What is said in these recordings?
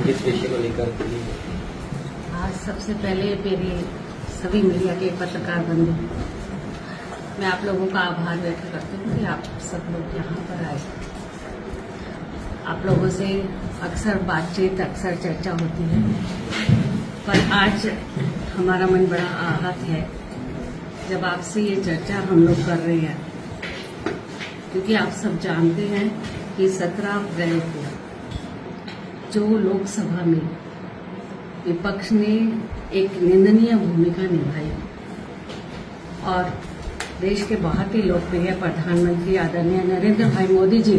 किस विषय को लेकर? आज सबसे पहले मेरे सभी मीडिया के पत्रकार बंधु, मैं आप लोगों का आभार व्यक्त करती हूँ कि आप सब लोग यहाँ पर आए। आप लोगों से अक्सर बातचीत, अक्सर चर्चा होती है, पर आज हमारा मन बड़ा आहत है जब आपसे ये चर्चा हम लोग कर रहे हैं, क्योंकि आप सब जानते हैं कि 17 अप्रैल को जो लोकसभा में विपक्ष ने एक निंदनीय भूमिका निभाई और देश के बहुत ही लोकप्रिय प्रधानमंत्री आदरणीय नरेंद्र भाई मोदी जी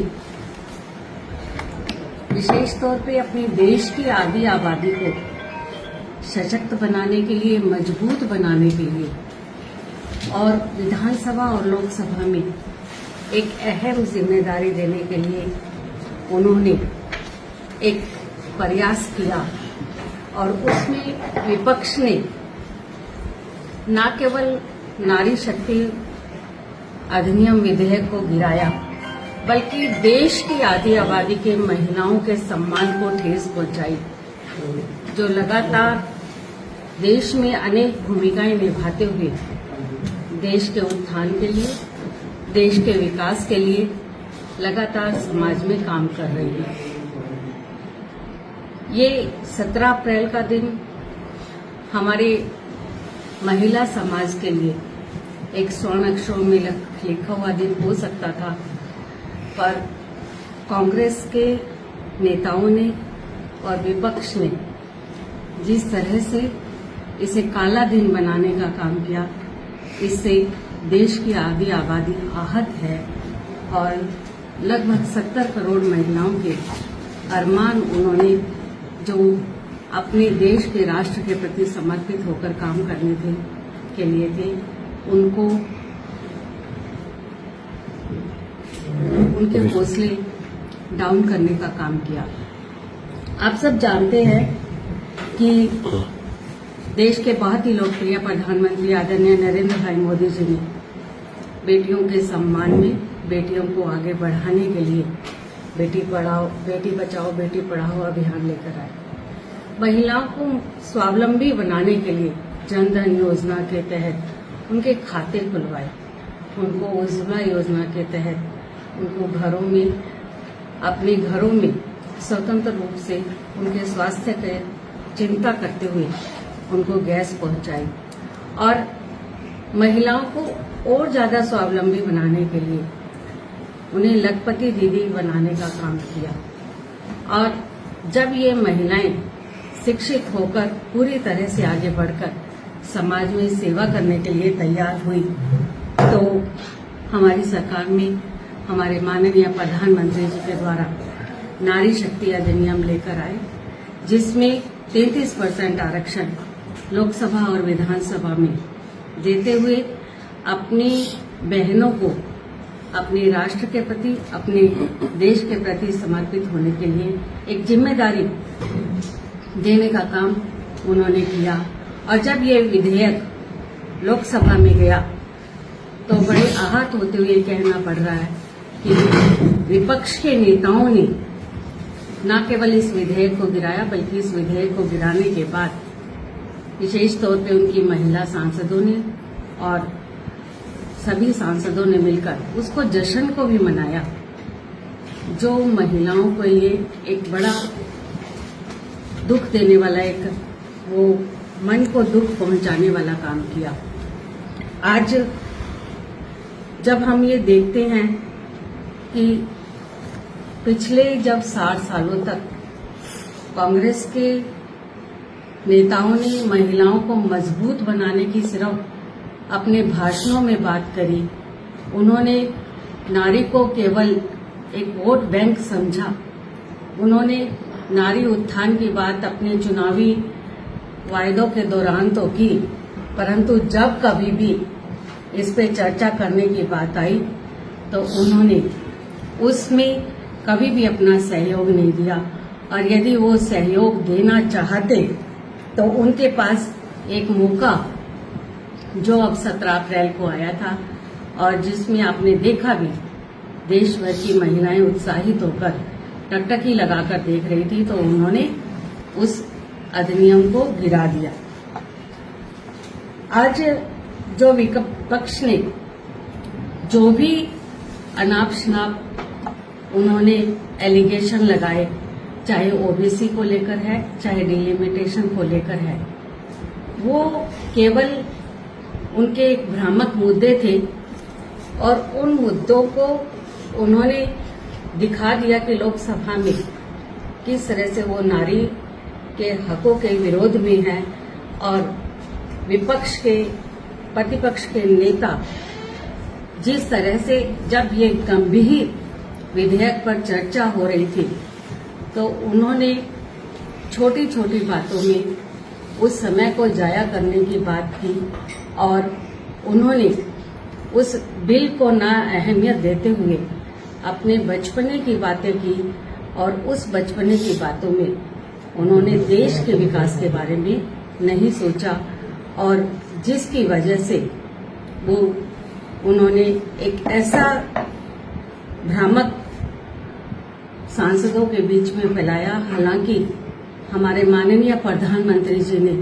विशेष तौर पे अपने देश की आधी आबादी को सशक्त बनाने के लिए, मजबूत बनाने के लिए और विधानसभा और लोकसभा में एक अहम जिम्मेदारी देने के लिए उन्होंने एक प्रयास किया और उसमें विपक्ष ने न केवल नारी शक्ति अधिनियम विधेयक को गिराया, बल्कि देश की आधी आबादी के महिलाओं के सम्मान को ठेस पहुंचाई, जो लगातार देश में अनेक भूमिकाएं निभाते हुए देश के उत्थान के लिए, देश के विकास के लिए लगातार समाज में काम कर रही है। ये 17 अप्रैल का दिन हमारे महिला समाज के लिए एक स्वर्ण अक्षरों में लिखा हुआ दिन हो सकता था, पर कांग्रेस के नेताओं ने और विपक्ष ने जिस तरह से इसे काला दिन बनाने का काम किया, इससे देश की आधी आबादी आहत है और लगभग 70 करोड़ महिलाओं के अरमान उन्होंने जो अपने देश के राष्ट्र के प्रति समर्पित होकर काम करने के लिए थे, उनके हौसले डाउन करने का काम किया। आप सब जानते हैं कि देश के बहुत ही लोकप्रिय प्रधानमंत्री आदरणीय नरेंद्र भाई मोदी जी ने बेटियों के सम्मान में, बेटियों को आगे बढ़ाने के लिए बेटी बचाओ बेटी पढ़ाओ अभियान लेकर आए। महिलाओं को स्वावलंबी बनाने के लिए जन धन योजना के तहत उनके खाते खुलवाए, उनको उज्ज्वला योजना के तहत उनको अपने घरों में स्वतंत्र रूप से उनके स्वास्थ्य की चिंता करते हुए उनको गैस पहुंचाई और महिलाओं को और ज्यादा स्वावलंबी बनाने के लिए उन्हें लखपति दीदी बनाने का काम किया। और जब ये महिलाएं शिक्षित होकर पूरी तरह से आगे बढ़कर समाज में सेवा करने के लिए तैयार हुई, तो हमारी सरकार में हमारे माननीय प्रधानमंत्री जी के द्वारा नारी शक्ति अधिनियम लेकर आए, जिसमें 33% आरक्षण लोकसभा और विधानसभा में देते हुए अपनी बहनों को अपने राष्ट्र के प्रति, अपने देश के प्रति समर्पित होने के लिए एक जिम्मेदारी देने का काम उन्होंने किया। और जब ये विधेयक लोकसभा में गया तो बड़े आहत होते हुए कहना पड़ रहा है कि विपक्ष के नेताओं ने न केवल इस विधेयक को गिराया, बल्कि इस विधेयक को गिराने के बाद विशेष तौर पे उनकी महिला सांसदों ने और सभी सांसदों ने मिलकर उसको जश्न को भी मनाया, जो महिलाओं को ये एक बड़ा दुख देने वाला, एक वो मन को दुख पहुंचाने वाला काम किया। आज जब हम ये देखते हैं कि पिछले जब 60 सालों तक कांग्रेस के नेताओं ने महिलाओं को मजबूत बनाने की सिर्फ अपने भाषणों में बात करी, उन्होंने नारी को केवल एक वोट बैंक समझा, उन्होंने नारी उत्थान की बात अपने चुनावी वायदों के दौरान तो की, परंतु जब कभी भी इस पे चर्चा करने की बात आई तो उन्होंने उसमें कभी भी अपना सहयोग नहीं दिया। और यदि वो सहयोग देना चाहते तो उनके पास एक मौका जो अब 17 अप्रैल को आया था और जिसमें आपने देखा भी देश भर की महिलाएं उत्साहित होकर टकटकी लगाकर देख रही थी, तो उन्होंने उस अधिनियम को गिरा दिया। आज जो विपक्ष ने जो भी अनाप शनाप उन्होंने एलिगेशन लगाए, चाहे ओबीसी को लेकर है, चाहे डिलिमिटेशन को लेकर है, वो केवल उनके एक भ्रामक मुद्दे थे और उन मुद्दों को उन्होंने दिखा दिया कि लोकसभा में किस तरह से वो नारी के हकों के विरोध में है और विपक्ष के प्रतिपक्ष के नेता जिस तरह से जब ये गंभीर विधेयक पर चर्चा हो रही थी तो उन्होंने छोटी छोटी बातों में उस समय को जाया करने की बात की और उन्होंने उस बिल को ना अहमियत देते हुए अपने बचपने की बातें की और उस बचपने की बातों में उन्होंने देश के विकास के बारे में नहीं सोचा और जिसकी वजह से वो उन्होंने एक ऐसा भ्रामक सांसदों के बीच में फैलाया। हालांकि हमारे माननीय प्रधानमंत्री जी ने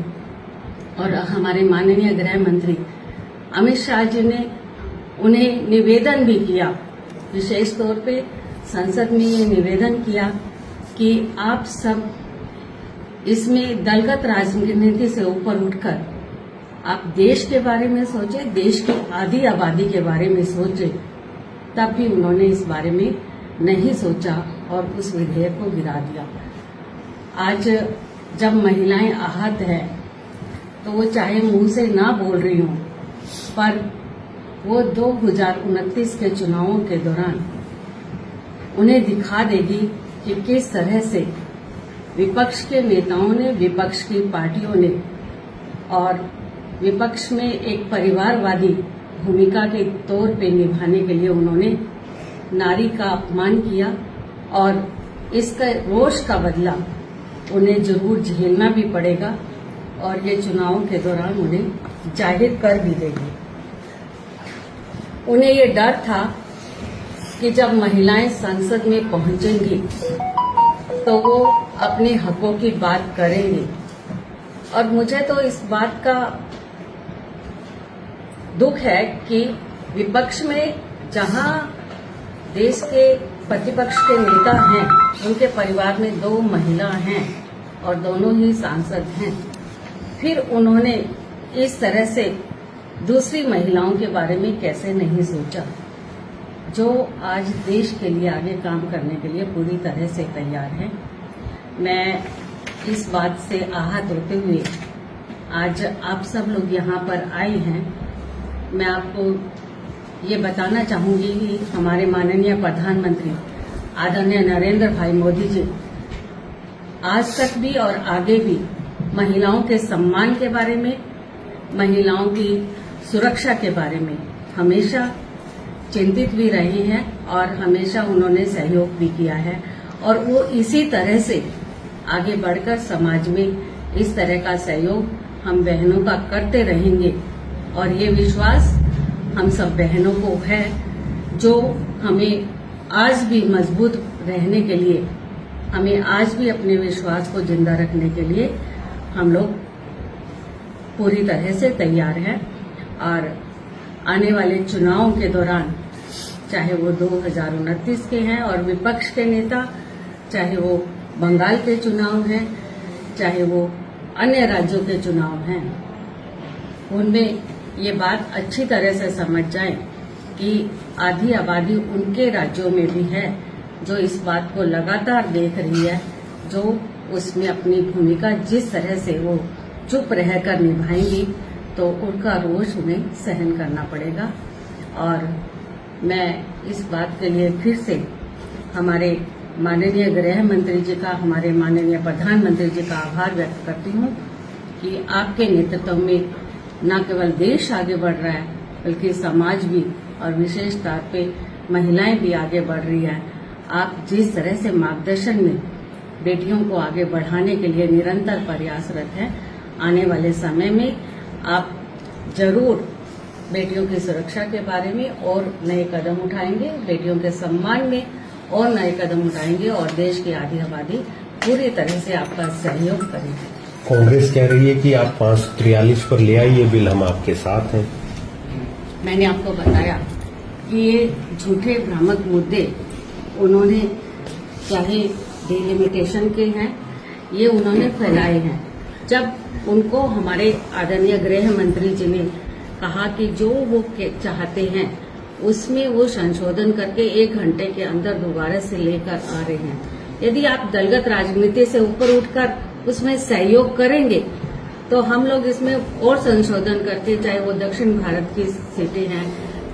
और हमारे माननीय गृह मंत्री अमित शाह जी ने उन्हें निवेदन भी किया, विशेष तौर पे संसद में ये निवेदन किया कि आप सब इसमें दलगत राजनीति से ऊपर उठकर आप देश के बारे में सोचें, देश की आधी आबादी के बारे में सोचें। तब भी उन्होंने इस बारे में नहीं सोचा और उस विधेयक को गिरा दिया। आज जब महिलाएं आहत हैं तो वो चाहे मुंह से ना बोल रही हों, पर वो 2029 के चुनावों के दौरान उन्हें दिखा देगी कि किस तरह से विपक्ष के नेताओं ने, विपक्ष की पार्टियों ने और विपक्ष में एक परिवारवादी भूमिका के तौर पे निभाने के लिए उन्होंने नारी का अपमान किया और इसका रोष का बदला उन्हें जरूर झेलना भी पड़ेगा और ये चुनावों के दौरान उन्हें जाहिर कर भी देगी। उन्हें ये डर था कि जब महिलाएं संसद में पहुंचेंगी तो वो अपने हकों की बात करेंगी और मुझे तो इस बात का दुख है कि विपक्ष में जहां देश के प्रतिपक्ष के नेता हैं, उनके परिवार में 2 महिला हैं और दोनों ही सांसद हैं, फिर उन्होंने इस तरह से दूसरी महिलाओं के बारे में कैसे नहीं सोचा, जो आज देश के लिए आगे काम करने के लिए पूरी तरह से तैयार हैं। मैं इस बात से आहत होते हुए आज आप सब लोग यहाँ पर आए हैं। मैं आपको ये बताना चाहूंगी कि हमारे माननीय प्रधानमंत्री आदरणीय नरेंद्र भाई मोदी जी आज तक भी और आगे भी महिलाओं के सम्मान के बारे में, महिलाओं की सुरक्षा के बारे में हमेशा चिंतित भी रहे हैं और हमेशा उन्होंने सहयोग भी किया है और वो इसी तरह से आगे बढ़कर समाज में इस तरह का सहयोग हम बहनों का करते रहेंगे और ये विश्वास हम सब बहनों को है, जो हमें आज भी मजबूत रहने के लिए, हमें आज भी अपने विश्वास को जिंदा रखने के लिए हम लोग पूरी तरह से तैयार हैं। और आने वाले चुनावों के दौरान, चाहे वो 2029 के हैं और विपक्ष के नेता, चाहे वो बंगाल के चुनाव हैं, चाहे वो अन्य राज्यों के चुनाव हैं, उनमें ये बात अच्छी तरह से समझ जाएं कि आधी आबादी उनके राज्यों में भी है जो इस बात को लगातार देख रही है, जो उसमें अपनी भूमिका जिस तरह से वो चुप रहकर निभाएंगी तो उनका रोष उन्हें सहन करना पड़ेगा। और मैं इस बात के लिए फिर से हमारे माननीय गृह मंत्री जी का, हमारे माननीय प्रधानमंत्री जी का आभार व्यक्त करती हूँ कि आपके नेतृत्व में न केवल देश आगे बढ़ रहा है बल्कि समाज भी और विशेष तौर पे महिलाएं भी आगे बढ़ रही है। आप जिस तरह से मार्गदर्शन में बेटियों को आगे बढ़ाने के लिए निरंतर प्रयासरत हैं, आने वाले समय में आप जरूर बेटियों की सुरक्षा के बारे में और नए कदम उठाएंगे, बेटियों के सम्मान में और नए कदम उठाएंगे और देश की आधी आबादी पूरी तरह से आपका सहयोग करेंगे। कांग्रेस कह रही है कि आप 543 पर ले आइए बिल, हम आपके साथ हैं। मैंने आपको बताया कि ये झूठे भ्रामक मुद्दे उन्होंने चाहे डिलिमिटेशन के हैं, ये उन्होंने फैलाए हैं। जब उनको हमारे आदरणीय गृह मंत्री जी ने कहा कि जो वो चाहते हैं उसमें वो संशोधन करके 1 घंटे के अंदर दोबारा से लेकर आ रहे हैं। यदि आप दलगत राजनीति से ऊपर उठकर उसमें सहयोग करेंगे तो हम लोग इसमें और संशोधन करके, चाहे वो दक्षिण भारत की सीटें हैं,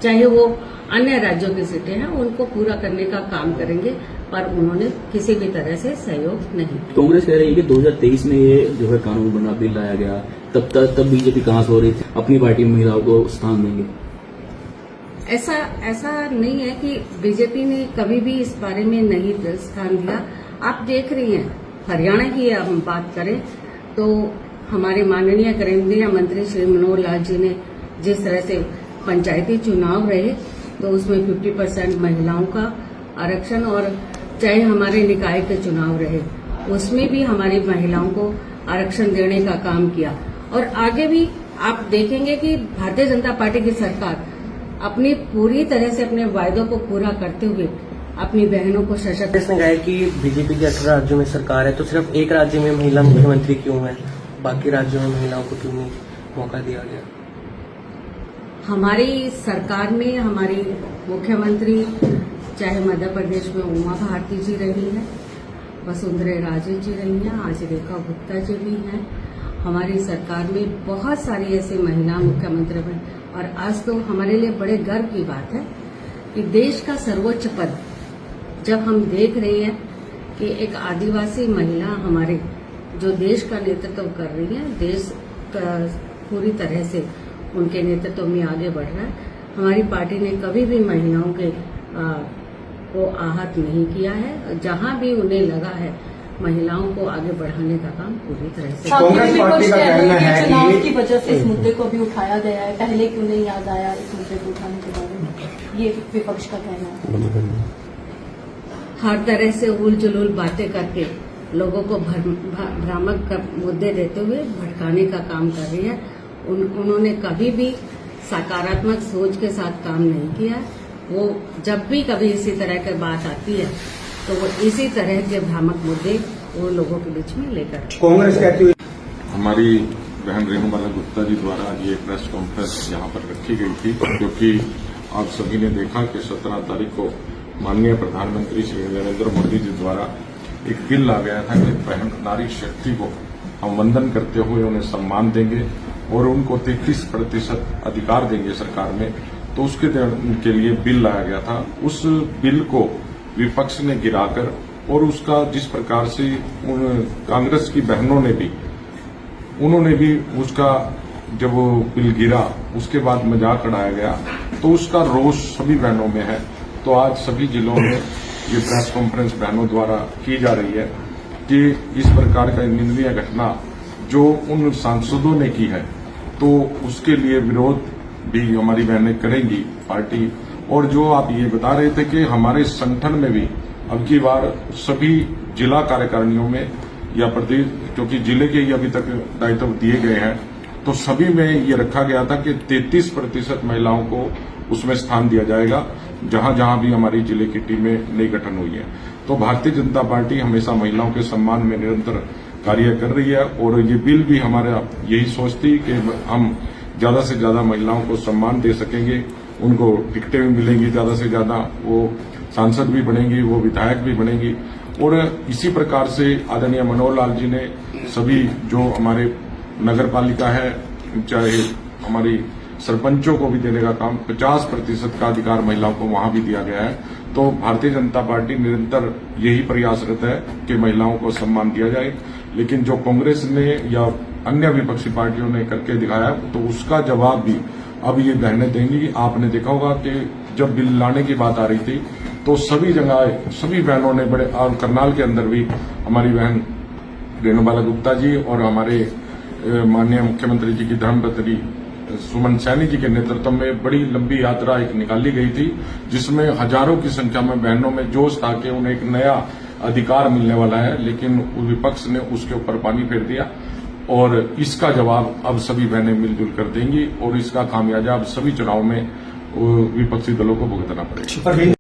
चाहे वो अन्य राज्यों की सीटें हैं, उनको पूरा करने का काम करेंगे। पर उन्होंने किसी भी तरह से सहयोग नहीं। कांग्रेस कह रही है कि 2023 में ये जो है कानून बना बिल लाया गया, तब बीजेपी कहां से हो रही थी, अपनी पार्टी में महिलाओं को स्थान देंगे। ऐसा नहीं है कि बीजेपी ने कभी भी इस बारे में नहीं स्थान दिया। आप देख रही हैं, हरियाणा की हम बात करें तो हमारे माननीय केंद्रीय मंत्री श्री मनोहर लाल जी ने जिस तरह से पंचायती चुनाव रहे तो उसमें 50% महिलाओं का आरक्षण, और चाहे हमारे निकाय के चुनाव रहे उसमें भी हमारी महिलाओं को आरक्षण देने का काम किया। और आगे भी आप देखेंगे कि भारतीय जनता पार्टी की सरकार अपनी पूरी तरह से अपने वायदों को पूरा करते हुए अपनी बहनों को सशक्त। इसने कहा कि बीजेपी के 18 राज्यों में सरकार है, तो सिर्फ एक राज्य में महिला मुख्यमंत्री क्यों है, बाकी राज्यों में महिलाओं को क्यों नहीं मौका दिया गया? हमारी सरकार में हमारी मुख्यमंत्री चाहे मध्य प्रदेश में उमा भारती जी रही है, वसुंधरा राजे जी रही हैं, आज रेखा गुप्ता जी भी हैं। हमारी सरकार में बहुत सारी ऐसी महिला मुख्यमंत्री बनी, और आज तो हमारे लिए बड़े गर्व की बात है कि देश का सर्वोच्च पद जब हम देख रहे हैं कि एक आदिवासी महिला हमारे जो देश का नेतृत्व कर रही है, देश का पूरी तरह से उनके नेतृत्व में आगे बढ़ रहा है। हमारी पार्टी ने कभी भी महिलाओं के को आहत नहीं किया है। जहां भी उन्हें लगा है महिलाओं को आगे बढ़ाने का काम पूरी तरह से। कांग्रेस पार्टी का कहना है कि चुनाव की वजह से इस मुद्दे को अभी उठाया गया है, पहले क्यों नहीं याद आया इस मुद्दे को उठाने के बारे में, ये विपक्ष का कहना है। हर तरह से उल जुलूल बातें करके लोगों को भ्रामक मुद्दे देते हुए भटकाने का काम कर रही है। उन्होंने कभी भी सकारात्मक सोच के साथ काम नहीं किया। वो जब भी कभी इसी तरह की बात आती है तो वो इसी तरह के भ्रामक मुद्दे वो लोगों के बीच में लेकर। कांग्रेस कहती हुई हमारी बहन रेणुबाला गुप्ता जी द्वारा ये प्रेस कॉन्फ्रेंस यहाँ पर रखी गई थी, क्योंकि आप सभी ने देखा कि 17 तारीख को माननीय प्रधानमंत्री श्री नरेंद्र मोदी जी द्वारा एक बिल ला गया था कि बहन नारी शक्ति को हम वंदन करते हुए उन्हें सम्मान देंगे और उनको 33% अधिकार देंगे सरकार में। तो उसके लिए बिल लाया गया था। उस बिल को विपक्ष ने गिराकर, और उसका जिस प्रकार से कांग्रेस की बहनों ने भी, उन्होंने भी उसका जब वो बिल गिरा उसके बाद मजाक उड़ाया गया, तो उसका रोष सभी बहनों में है। तो आज सभी जिलों में ये प्रेस कॉन्फ्रेंस बहनों द्वारा की जा रही है कि इस प्रकार का निंदनीय घटना जो उन सांसदों ने की है, तो उसके लिए विरोध भी हमारी बहनें करेंगी पार्टी। और जो आप ये बता रहे थे कि हमारे संगठन में भी अब की बार सभी जिला कार्यकारिणियों में या प्रदेश, क्योंकि जिले के ही अभी तक दायित्व दिए गए हैं, तो सभी में ये रखा गया था कि 33% महिलाओं को उसमें स्थान दिया जाएगा, जहां जहां भी हमारी जिले की टीमें नई गठन हुई है। तो भारतीय जनता पार्टी हमेशा महिलाओं के सम्मान में निरंतर कार्य कर रही है, और ये बिल भी हमारा यही सोचती कि हम ज्यादा से ज्यादा महिलाओं को सम्मान दे सकेंगे, उनको टिकटें भी मिलेंगी ज्यादा से ज्यादा, वो सांसद भी बनेंगी, वो विधायक भी बनेंगी। और इसी प्रकार से आदरणीय मनोहर लाल जी ने सभी जो हमारे नगर पालिका है, चाहे हमारी सरपंचों को भी देने का काम, 50% का अधिकार महिलाओं को वहां भी दिया गया है। तो भारतीय जनता पार्टी निरंतर यही प्रयासरत है कि महिलाओं को सम्मान दिया जाए। लेकिन जो कांग्रेस ने या अन्य विपक्षी पार्टियों ने करके दिखाया, तो उसका जवाब भी अब ये बहनें देंगी। आपने देखा होगा कि जब बिल लाने की बात आ रही थी तो सभी जगह सभी बहनों ने बड़े, और करनाल के अंदर भी हमारी बहन रेणुबाला गुप्ता जी और हमारे माननीय मुख्यमंत्री जी की धर्मपत्नी सुमन सैनी जी के नेतृत्व में बड़ी लंबी यात्रा एक निकाली गई थी, जिसमें हजारों की संख्या में बहनों में जोश था कि उन्हें एक नया अधिकार मिलने वाला है, लेकिन विपक्ष ने उसके ऊपर पानी फेर दिया और इसका जवाब अब सभी बहनें मिलजुल कर देंगी और इसका खामियाजा अब सभी चुनाव में विपक्षी दलों को भुगतना पड़ेगा।